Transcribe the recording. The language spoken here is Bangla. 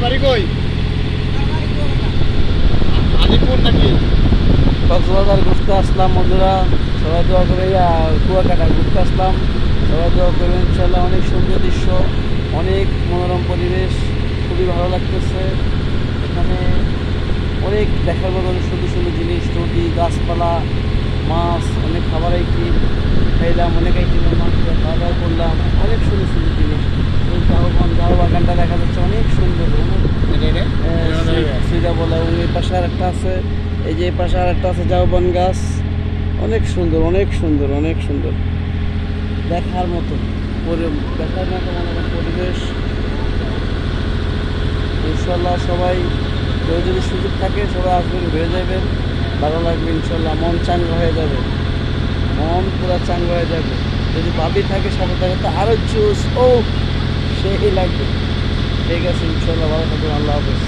বাড়ি কই? আলিপুর নাকি? কক্সবাজার ঘুরতে আসলাম বন্ধুরা, সবাই দোয়া করে। কুয়াকাটা ঘুরতে আসলাম, সবাই দোয়া করবেন ইনশাল্লাহ। অনেক সুন্দর দৃশ্য, অনেক মনোরম পরিবেশ, খুবই ভালো লাগতেছে। এখানে অনেক দেখার মতো সুন্দর সুন্দর জিনিস, নদী, গাছপালা, মাছ, অনেক খাবার আইটেম খাইলাম, অনেক আইটেমের মাছ খাওয়া দাওয়া করলাম। অনেক সুন্দর সুন্দর জিনিস। ওই ঝাউ বাগানটা দেখা যাচ্ছে, অনেক সুন্দর, অনেক সেটা বলে। এবং এই পাশে আর একটা আছে, এই যে এই পাশে আর একটা আছে ঝাউবন গাছ। অনেক সুন্দর, অনেক সুন্দর, অনেক সুন্দর, দেখার মতো দেখার মতো মনোরম পরিবেশ। ইনশাল্লাহ সবাই, কেউ যদি সুযোগ থাকে সবাই আসবেন, ঘুরে যাবেন, ভালো লাগবে ইনশাল্লাহ। মন চাঙ্গা হয়ে যাবে, মন পুরো চাঙ্গা হয়ে যাবে। যদি ভাবি থাকে সাথে থাকে তো আরও জুস, ও সেই লাগবে। ঠিক আছে ইনশাল্লাহ, ভালো থাকবেন, আল্লাহ হাফেজ।